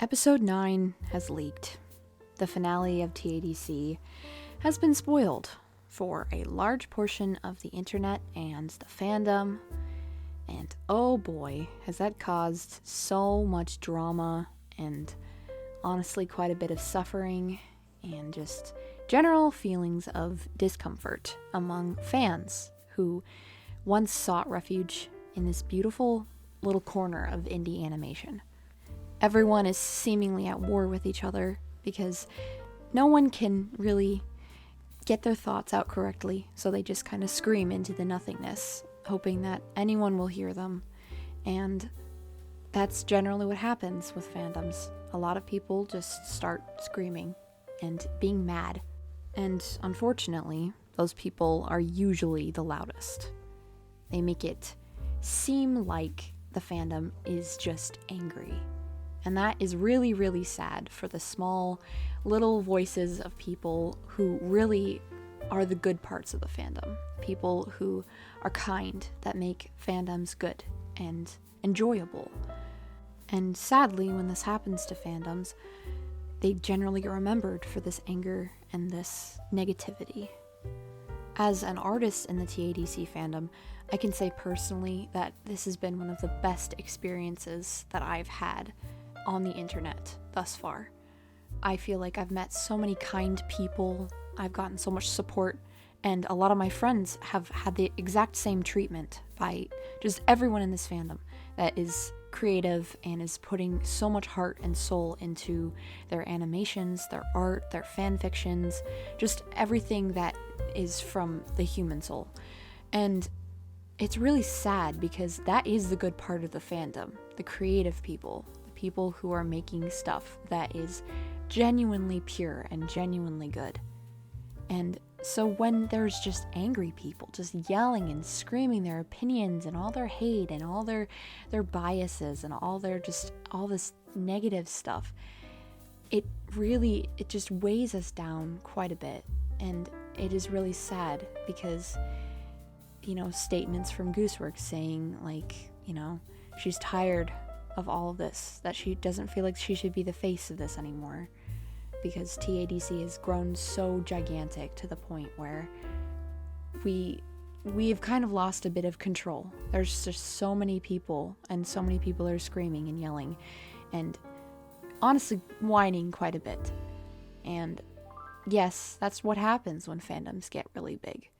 Episode 9 has leaked. The finale of TADC has been spoiled for a large portion of the internet and the fandom, and oh boy, has that caused so much drama and honestly quite a bit of suffering and just general feelings of discomfort among fans who once sought refuge in this beautiful little corner of indie animation. Everyone is seemingly at war with each other because no one can really get their thoughts out correctly, so they just kind of scream into the nothingness, hoping that anyone will hear them. And that's generally what happens with fandoms. A lot of people just start screaming and being mad. And unfortunately, those people are usually the loudest. They make it seem like the fandom is just angry. And that is really, really sad for the small, little voices of people who really are the good parts of the fandom. People who are kind, that make fandoms good and enjoyable. And sadly, when this happens to fandoms, they generally are remembered for this anger and this negativity. As an artist in the TADC fandom, I can say personally that this has been one of the best experiences that I've had on the internet thus far. I feel like I've met so many kind people, I've gotten so much support, and a lot of my friends have had the exact same treatment by just everyone in this fandom that is creative and is putting so much heart and soul into their animations, their art, their fan fictions, just everything that is from the human soul. And it's really sad because that is the good part of the fandom, the creative people who are making stuff that is genuinely pure and genuinely good. And so when there's just angry people just yelling and screaming their opinions and all their hate and all their biases and all this negative stuff, it just weighs us down quite a bit. And it is really sad because, statements from Gooseworks saying she's tired of all of this, that she doesn't feel like she should be the face of this anymore because TADC has grown so gigantic to the point where we've kind of lost a bit of control. There's just so many people, and so many people are screaming and yelling and honestly whining quite a bit. And yes, that's what happens when fandoms get really big.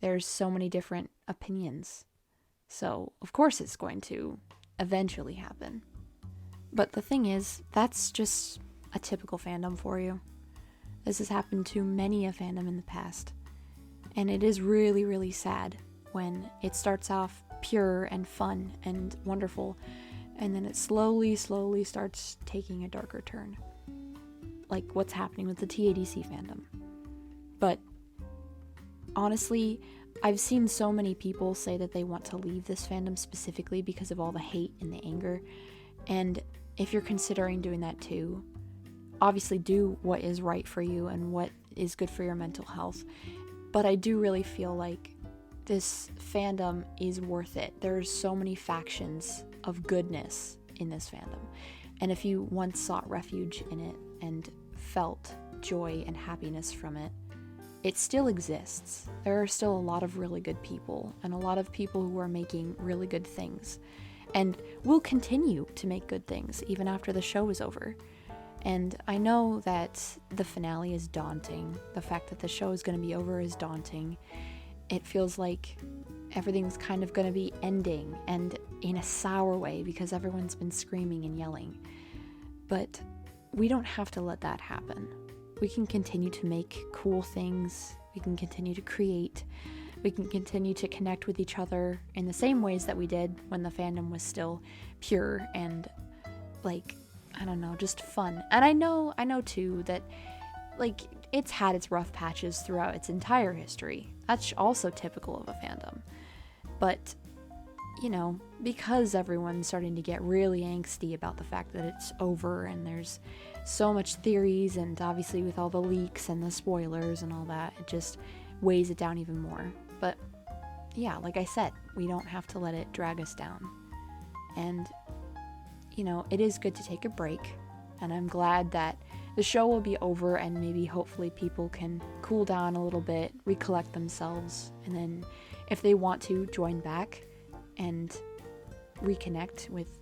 There's so many different opinions. So, of course it's going to eventually happen. But the thing is, that's just a typical fandom for you. This has happened to many a fandom in the past. And it is really, really sad when it starts off pure and fun and wonderful, and then it slowly starts taking a darker turn. Like what's happening with the TADC fandom. But honestly, I've seen so many people say that they want to leave this fandom specifically because of all the hate and the anger. And if you're considering doing that too, obviously do what is right for you and what is good for your mental health. But I do really feel like this fandom is worth it. There's so many factions of goodness in this fandom. And if you once sought refuge in it and felt joy and happiness from it, it still exists. There are still a lot of really good people and a lot of people who are making really good things and will continue to make good things even after the show is over. And I know that the finale is daunting. The fact that the show is going to be over is daunting. It feels like everything's kind of going to be ending, and in a sour way because everyone's been screaming and yelling. But we don't have to let that happen. We can continue to make cool things, we can continue to create, we can continue to connect with each other in the same ways that we did when the fandom was still pure and just fun. And I know too that it's had its rough patches throughout its entire history. That's also typical of a fandom. But because everyone's starting to get really angsty about the fact that it's over and there's so much theories, and obviously with all the leaks and the spoilers and all that, it just weighs it down even more. But yeah, like I said, we don't have to let it drag us down. And, it is good to take a break And I'm glad that the show will be over and maybe hopefully people can cool down a little bit, recollect themselves, and then if they want to, join back and reconnect with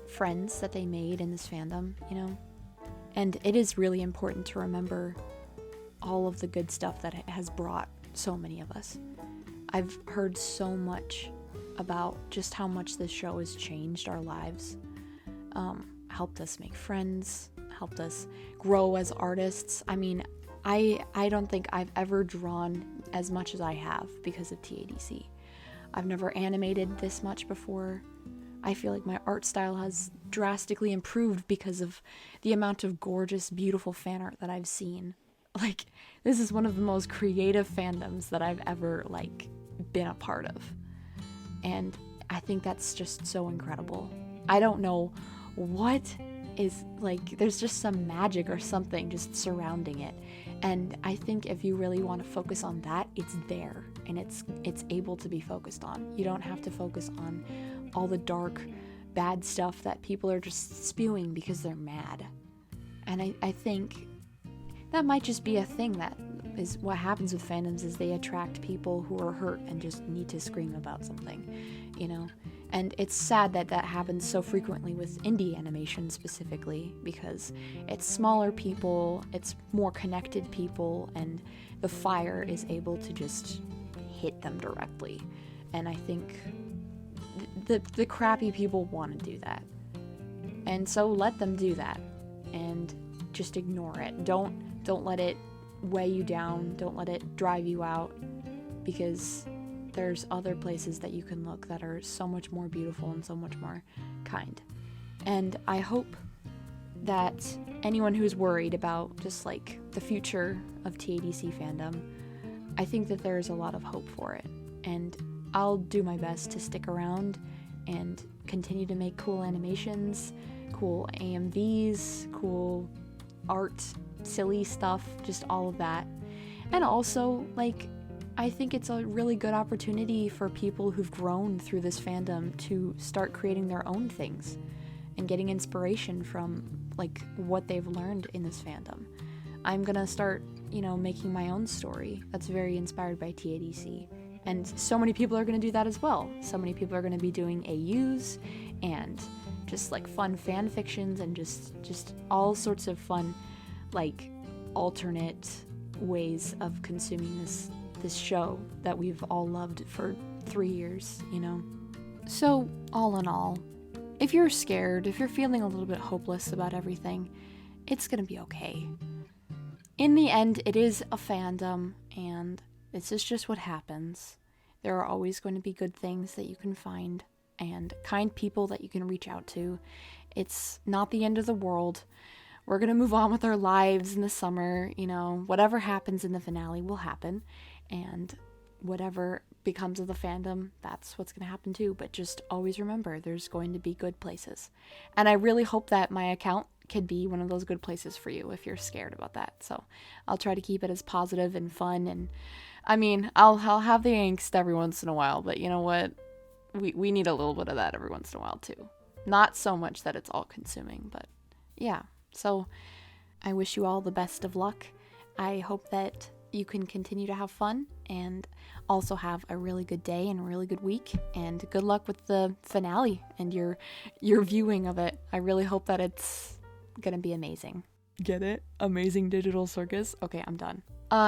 friends that they made in this fandom, you know? And it is really important to remember all of the good stuff that it has brought so many of us. I've heard so much about just how much this show has changed our lives, helped us make friends, helped us grow as artists. I mean, I don't think I've ever drawn as much as I have because of TADC. I've never animated this much before. I feel like my art style has drastically improved because of the amount of gorgeous, beautiful fan art that I've seen. Like, this is one of the most creative fandoms that I've ever, like, been a part of. And I think that's just so incredible. I don't know what is, like, there's just some magic or something just surrounding it. And I think if you really want to focus on that, it's there. And it's able to be focused on. You don't have to focus on all the dark, bad stuff that people are just spewing because they're mad. And I think that might just be a thing that is what happens with fandoms, is they attract people who are hurt and just need to scream about something, you know? And it's sad that that happens so frequently with indie animation specifically, because it's smaller people, it's more connected people, and the fire is able to just hit them directly. And I think the crappy people want to do that. And so let them do that. And just ignore it. Don't let it weigh you down. Don't let it drive you out, because there's other places that you can look that are so much more beautiful and so much more kind. And I hope that anyone who's worried about just like the future of TADC fandom, I think that there's a lot of hope for it. And I'll do my best to stick around and continue to make cool animations, cool AMVs, cool art, silly stuff, just all of that. And also, like, I think it's a really good opportunity for people who've grown through this fandom to start creating their own things and getting inspiration from, like, what they've learned in this fandom. I'm gonna start, you know, making my own story that's very inspired by TADC. And so many people are gonna do that as well. So many people are gonna be doing AUs and just, like, fun fan fictions and just all sorts of fun, like, alternate ways of consuming this show that we've all loved for 3 years, you know? So, all in all, if you're scared, if you're feeling a little bit hopeless about everything, it's gonna be okay. In the end, it is a fandom, and this is just what happens. There are always going to be good things that you can find, and kind people that you can reach out to. It's not the end of the world. We're gonna move on with our lives in the summer, you know, whatever happens in the finale will happen, and whatever becomes of the fandom, that's what's gonna happen too. But just always remember, there's going to be good places. And I really hope that my account can be one of those good places for you if you're scared about that. So I'll try to keep it as positive and fun, and I mean, I'll have the angst every once in a while, but you know what? We need a little bit of that every once in a while too. Not so much that it's all consuming, but yeah. So I wish you all the best of luck. I hope that you can continue to have fun and also have a really good day and a really good week, and good luck with the finale and your viewing of it. I really hope that it's gonna be amazing. Get it? Amazing Digital Circus? Okay, I'm done.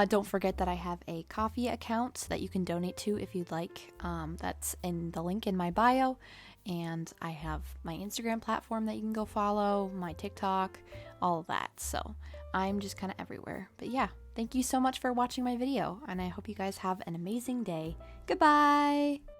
Don't forget that I have a Ko-fi account that you can donate to if you'd like. That's in the link in my bio. And I have my Instagram platform that you can go follow, my TikTok, all of that. So I'm just kind of everywhere. But yeah, thank you so much for watching my video, and I hope you guys have an amazing day. Goodbye!